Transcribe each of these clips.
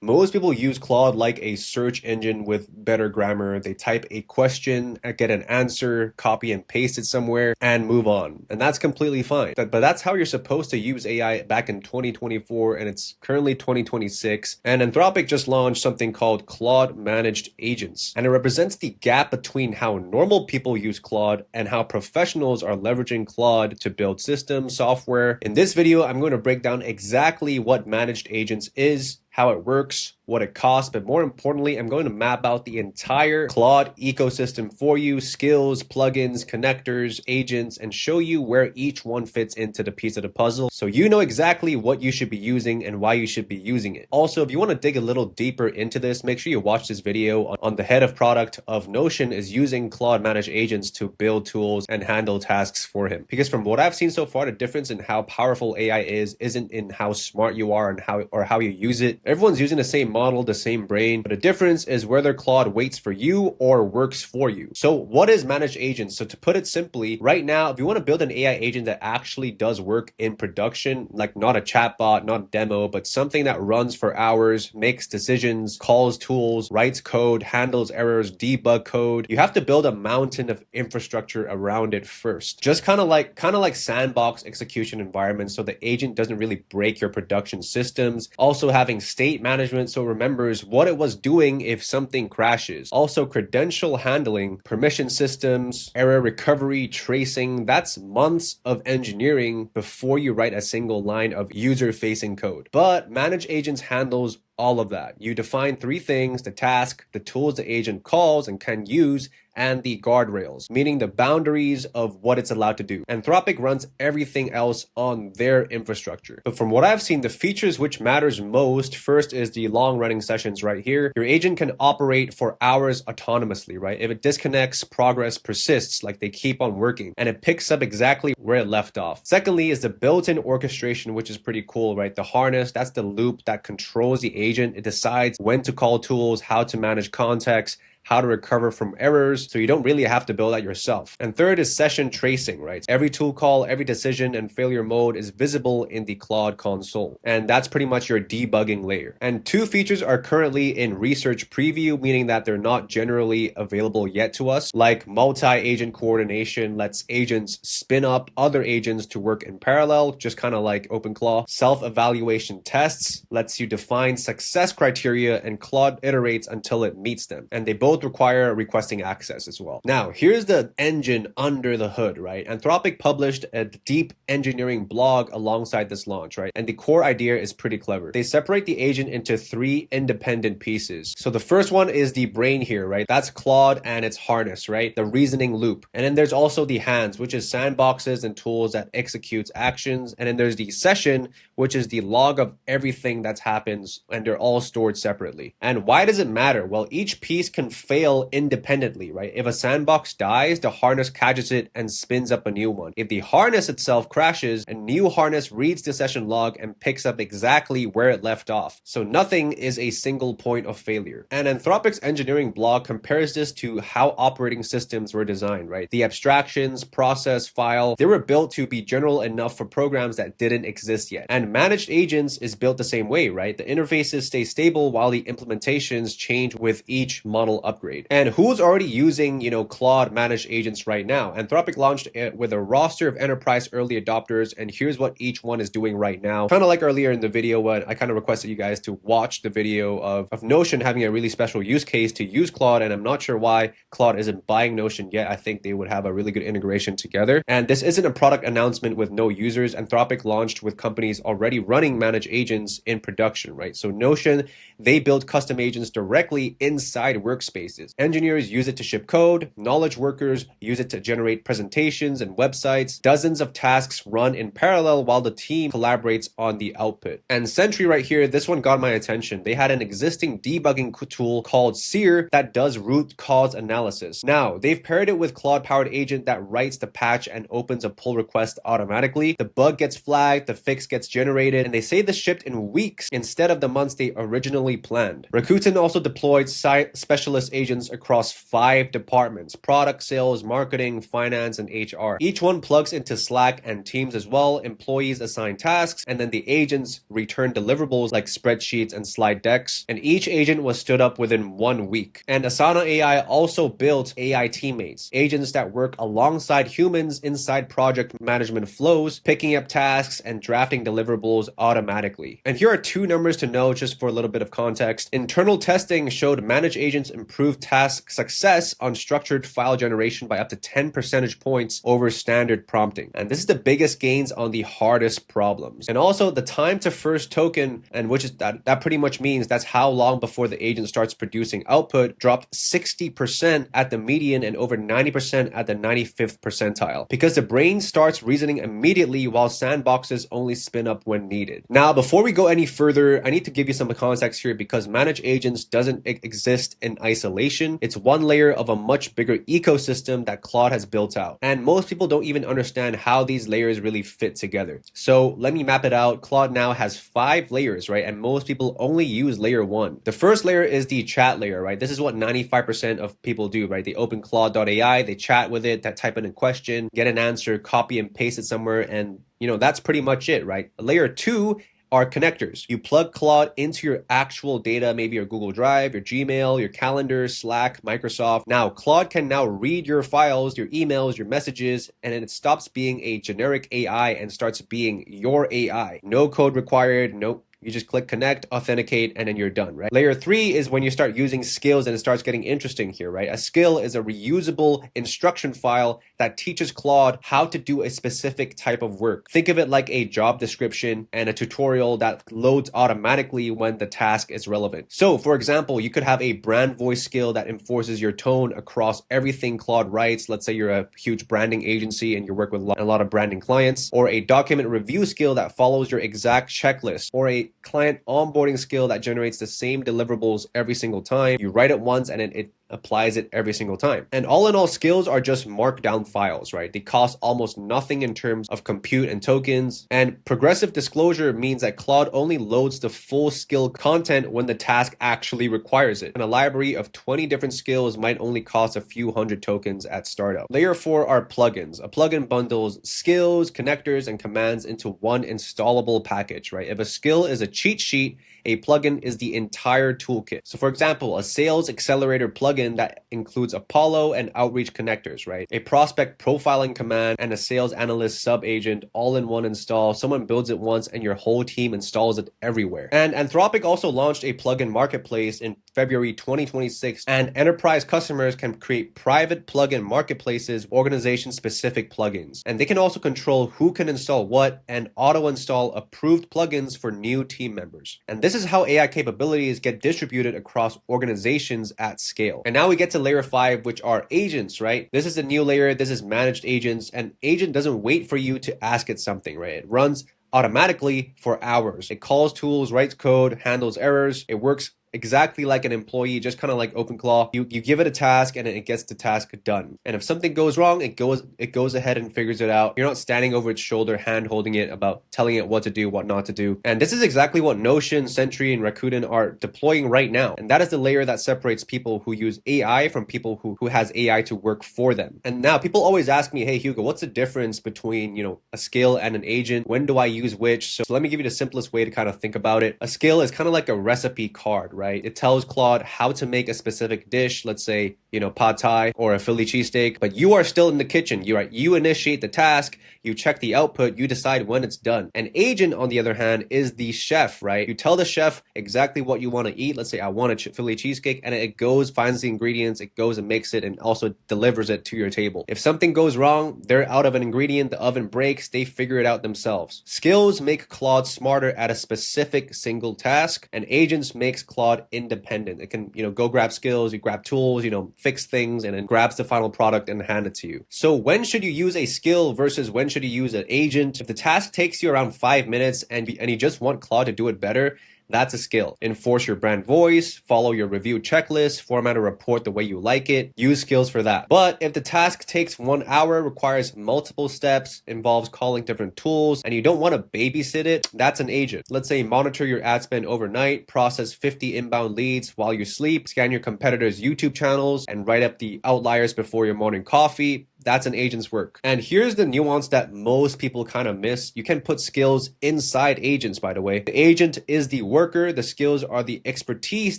Most people use Claude like a search engine with better grammar. They type a question, get an answer, copy and paste it somewhere, and move on. And that's completely fine. But that's how you're supposed to use AI back in 2024, and it's currently 2026. And Anthropic just launched something called Claude Managed Agents. And it represents the gap between how normal people use Claude and how professionals are leveraging Claude to build systems, software. In this video, I'm going to break down exactly what Managed Agents is, how it works, what it costs, but more importantly, I'm going to map out the entire Claude ecosystem for you, skills, plugins, connectors, agents, and show you where each one fits into the piece of the puzzle so you know exactly what you should be using and why you should be using it. Also, if you want to dig a little deeper into this, make sure you watch this video on the head of product of Notion is using Claude Managed Agents to build tools and handle tasks for him. Because from what I've seen so far, the difference in how powerful AI isn't in how smart you are and how you use it. Everyone's using the same model, the same brain, but the difference is whether Claude waits for you or works for you. So what is Managed Agents? So to put it simply, right now, if you want to build an AI agent that actually does work in production, like not a chatbot, not a demo, but something that runs for hours, makes decisions, calls tools, writes code, handles errors, debug code, you have to build a mountain of infrastructure around it first. Just kind of like sandbox execution environments so the agent doesn't really break your production systems. Also having state management so it remembers what it was doing if something crashes. Also credential handling, permission systems, error recovery, tracing. That's months of engineering before you write a single line of user-facing code. But Managed Agents handles all of that. You define three things: the task, the tools the agent calls and can use, and the guardrails, meaning the boundaries of what it's allowed to do. Anthropic runs everything else on their infrastructure. But from what I've seen, the features which matters most, first is the long running sessions right here. Your agent can operate for hours autonomously, right? If it disconnects, progress persists, like they keep on working, and it picks up exactly where it left off. Secondly is the built-in orchestration, which is pretty cool, right? The harness, that's the loop that controls the agent. It decides when to call tools, how to manage context, how to recover from errors, so you don't really have to build that yourself. And third is session tracing, right? Every tool call, every decision and failure mode is visible in the Claude console. And that's pretty much your debugging layer. And two features are currently in research preview, meaning that they're not generally available yet to us, like multi-agent coordination lets agents spin up other agents to work in parallel, just kind of like OpenClaw. Self-evaluation tests lets you define success criteria and Claude iterates until it meets them. And they both require requesting access as well. Now, here's the engine under the hood, right? Anthropic published a deep engineering blog alongside this launch, right? And the core idea is pretty clever. They separate the agent into three independent pieces. So the first one is the brain here, right? That's Claude and its harness, right? The reasoning loop. And then there's also the hands, which is sandboxes and tools that executes actions. And then there's the session, which is the log of everything that happens, and they're all stored separately. And why does it matter? Well, each piece can fail independently, right? If a sandbox dies, the harness catches it and spins up a new one. If the harness itself crashes, a new harness reads the session log and picks up exactly where it left off. So nothing is a single point of failure. And Anthropic's engineering blog compares this to how operating systems were designed, right? The abstractions, process, file, they were built to be general enough for programs that didn't exist yet. And Managed Agents is built the same way, right? The interfaces stay stable while the implementations change with each model upgrade. And who's already using, Claude Managed Agents right now? Anthropic launched it with a roster of enterprise early adopters, and here's what each one is doing right now. Kind of like earlier in the video when I kind of requested you guys to watch the video of Notion having a really special use case to use Claude, and I'm not sure why Claude isn't buying Notion yet. I think they would have a really good integration together. And this isn't a product announcement with no users. Anthropic launched with companies already running Managed Agents in production, right? So Notion, they build custom agents directly inside workspaces. Engineers use it to ship code, knowledge workers use it to generate presentations and websites. Dozens of tasks run in parallel while the team collaborates on the output. And Sentry right here, this one got my attention. They had an existing debugging tool called Seer that does root cause analysis. Now, they've paired it with Claude-powered agent that writes the patch and opens a pull request automatically. The bug gets flagged, the fix gets generated, and they say this shipped in weeks instead of the months they originally planned. Rakuten also deployed specialist purpose agents across 5 departments: product, sales, marketing, finance, and HR. Each one plugs into Slack and Teams as well. Employees assign tasks, and then the agents return deliverables like spreadsheets and slide decks. And each agent was stood up within 1 week. And Asana AI also built AI teammates, agents that work alongside humans inside project management flows, picking up tasks and drafting deliverables automatically. And here are 2 numbers to know just for a little bit of context. Internal testing showed managed agents improved task success on structured file generation by up to 10 percentage points over standard prompting. And this is the biggest gains on the hardest problems. And also the time to first token, and which is that pretty much means that's how long before the agent starts producing output, dropped 60% at the median and over 90% at the 95th percentile, because the brain starts reasoning immediately while sandboxes only spin up when needed. Now, before we go any further, I need to give you some context here, because managed agents doesn't exist in isolation. It's one layer of a much bigger ecosystem that Claude has built out. And most people don't even understand how these layers really fit together. So let me map it out. Claude now has 5 layers, right? And most people only use layer 1. The first layer is the chat layer, right? This is what 95% of people do, right? They open Claude.ai, they chat with it, that type in a question, get an answer, copy and paste it somewhere, and that's pretty much it, right? Layer 2 are connectors. You plug Claude into your actual data, maybe your Google Drive, your Gmail, your calendar, Slack, Microsoft. Now, Claude can now read your files, your emails, your messages, and then it stops being a generic AI and starts being your AI. No code required, no. You just click connect, authenticate, and then you're done, right? Layer 3 is when you start using skills and it starts getting interesting here, right? A skill is a reusable instruction file that teaches Claude how to do a specific type of work. Think of it like a job description and a tutorial that loads automatically when the task is relevant. So, for example, you could have a brand voice skill that enforces your tone across everything Claude writes. Let's say you're a huge branding agency and you work with a lot of branding clients, or a document review skill that follows your exact checklist, or a client onboarding skill that generates the same deliverables every single time. You write it once and it applies it every single time. And all in all, skills are just markdown files, right? They cost almost nothing in terms of compute and tokens. And progressive disclosure means that Claude only loads the full skill content when the task actually requires it. And a library of 20 different skills might only cost a few hundred tokens at startup. Layer 4 are plugins. A plugin bundles skills, connectors, and commands into one installable package, right? If a skill is a cheat sheet, a plugin is the entire toolkit. So for example, a sales accelerator plugin that includes Apollo and outreach connectors, right? A prospect profiling command and a sales analyst sub agent all in one install. Someone builds it once and your whole team installs it everywhere. And Anthropic also launched a plugin marketplace in February 2026, and enterprise customers can create private plugin marketplaces, organization specific plugins. And they can also control who can install what and auto install approved plugins for new team members. And this is how AI capabilities get distributed across organizations at scale. And now we get to layer 5, which are agents, right? This is a new layer. This is managed agents. An agent doesn't wait for you to ask it something, right? It runs automatically for hours. It calls tools, writes code, handles errors. It works exactly like an employee, just kind of like OpenClaw. You give it a task and it gets the task done. And if something goes wrong, it goes ahead and figures it out. You're not standing over its shoulder, hand holding it, about telling it what to do, what not to do. And this is exactly what Notion, Sentry, and Rakuten are deploying right now. And that is the layer that separates people who use AI from people who has AI to work for them. And now people always ask me, hey Hugo, what's the difference between, a skill and an agent? When do I use which? So let me give you the simplest way to kind of think about it. A skill is kind of like a recipe card, right? It tells Claude how to make a specific dish, let's say, pad thai or a Philly cheesesteak, but you are still in the kitchen. You initiate the task, you check the output, you decide when it's done. An agent, on the other hand, is the chef, right? You tell the chef exactly what you want to eat. Let's say I want a Philly cheesesteak, and it goes, finds the ingredients, it goes and makes it, and also delivers it to your table. If something goes wrong, they're out of an ingredient, the oven breaks, they figure it out themselves. Skills make Claude smarter at a specific single task, and agents makes Claude independent. It can, go grab skills, you grab tools, fix things, and then grabs the final product and hand it to you. So when should you use a skill versus when should you use an agent? If the task takes you around 5 minutes and you just want Claude to do it better, That's a skill. Enforce your brand voice, follow your review checklist, format a report the way you like it. Use skills for that. But if the task takes 1 hour, requires multiple steps, involves calling different tools, and you don't want to babysit it, that's an agent. Let's say monitor your ad spend overnight, process 50 inbound leads while you sleep, scan your competitors' YouTube channels, and write up the outliers before your morning coffee. That's an agent's work. And here's the nuance that most people kind of miss. You can put skills inside agents, by the way. The agent is the worker. The skills are the expertise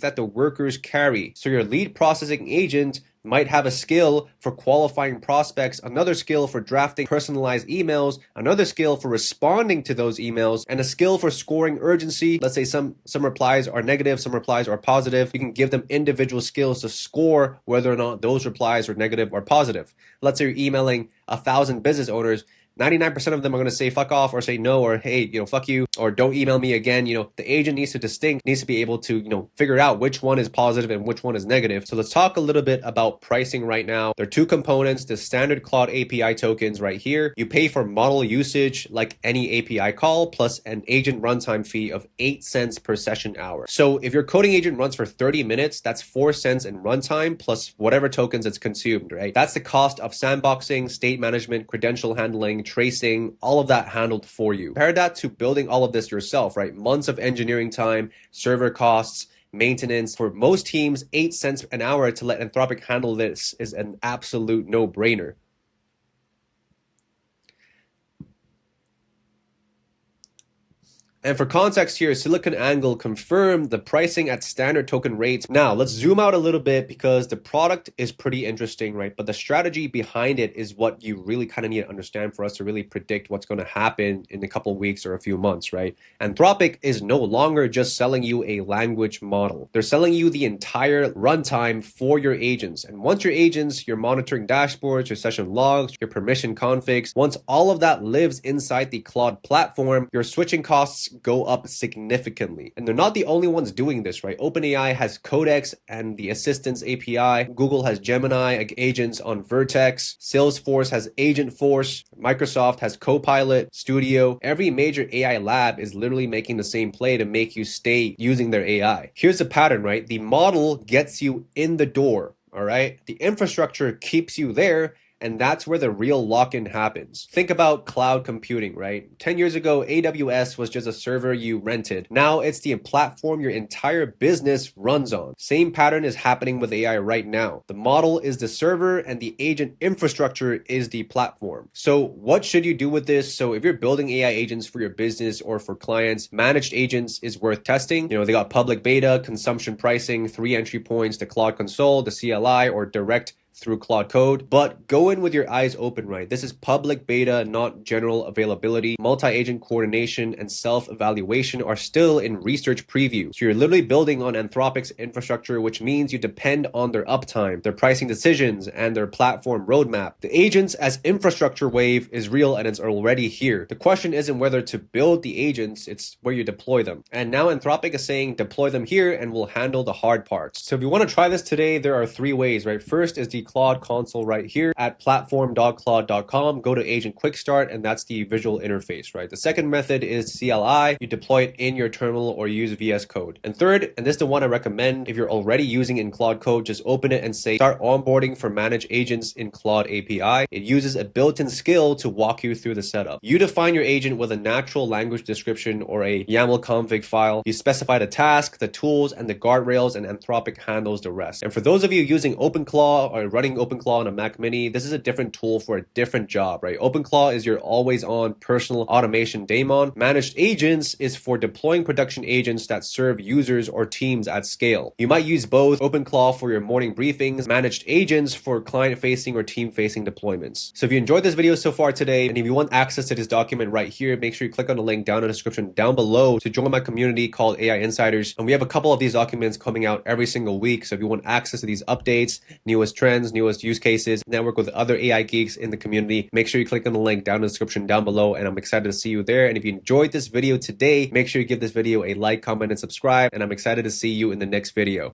that the workers carry. So your lead processing agent might have a skill for qualifying prospects, another skill for drafting personalized emails, another skill for responding to those emails, and a skill for scoring urgency. Let's say some replies are negative, some replies are positive. You can give them individual skills to score whether or not those replies are negative or positive. Let's say you're emailing 1,000 business owners. 99% of them are going to say fuck off or say no or hey, fuck you or don't email me again. The agent needs to be able to, figure out which one is positive and which one is negative. So let's talk a little bit about pricing right now. There are two components, the standard Claude API tokens right here. You pay for model usage like any API call plus an agent runtime fee of 8 cents per session hour. So if your coding agent runs for 30 minutes, that's 4 cents in runtime plus whatever tokens it's consumed, right? That's the cost of sandboxing, state management, credential handling, tracing, all of that handled for you. Compare that to building all of this yourself, right? Months of engineering time, server costs, maintenance. For most teams, 8 cents an hour to let Anthropic handle this is an absolute no-brainer. And for context here, SiliconANGLE confirmed the pricing at standard token rates. Now, let's zoom out a little bit because the product is pretty interesting, right? But the strategy behind it is what you really kind of need to understand for us to really predict what's going to happen in a couple of weeks or a few months, right? Anthropic is no longer just selling you a language model. They're selling you the entire runtime for your agents. And once your agents, your monitoring dashboards, your session logs, your permission configs, once all of that lives inside the Claude platform, your switching costs go up significantly. And they're not the only ones doing this, right? OpenAI has Codex and the Assistants API. Google has Gemini agents on Vertex. Salesforce has Agentforce. Microsoft has Copilot, Studio. Every major AI lab is literally making the same play to make you stay using their AI. Here's the pattern, right? The model gets you in the door, all right? The infrastructure keeps you there, and that's where the real lock-in happens. Think about cloud computing, right? 10 years ago, AWS was just a server you rented. Now it's the platform your entire business runs on. Same pattern is happening with AI right now. The model is the server and the agent infrastructure is the platform. So what should you do with this? So if you're building AI agents for your business or for clients, managed agents is worth testing. They got public beta, consumption pricing, 3 entry points, the Claude console, the CLI, or direct through Claude Code, but go in with your eyes open, right? This is public beta, not general availability. Multi-agent coordination and self-evaluation are still in research preview. So you're literally building on Anthropic's infrastructure, which means you depend on their uptime, their pricing decisions, and their platform roadmap. The agents as infrastructure wave is real and it's already here. The question isn't whether to build the agents, it's where you deploy them. And now Anthropic is saying deploy them here and we'll handle the hard parts. So if you want to try this today, there are 3 ways, right? First is the Claude console right here at platform.claude.com. Go to Agent Quick Start, and that's the visual interface, right? The second method is CLI. You deploy it in your terminal or use VS Code. And third, and this is the one I recommend, if you're already using in Claude Code, just open it and say start onboarding for managed agents in Claude API. It uses a built-in skill to walk you through the setup. You define your agent with a natural language description or a YAML config file. You specify the task, the tools, and the guardrails, and Anthropic handles the rest. And for those of you using OpenClaw or running OpenClaw on a Mac Mini, this is a different tool for a different job, right? OpenClaw is your always-on personal automation daemon. Managed agents is for deploying production agents that serve users or teams at scale. You might use both OpenClaw for your morning briefings, managed agents for client-facing or team-facing deployments. So if you enjoyed this video so far today, and if you want access to this document right here, make sure you click on the link down in the description down below to join my community called AI Insiders. And we have a couple of these documents coming out every single week. So if you want access to these updates, newest trends, newest use cases, network with other AI geeks in the community, make sure you click on the link down in the description down below, and I'm excited to see you there. And if you enjoyed this video today, make sure you give this video a like, comment, and subscribe, and I'm excited to see you in the next video.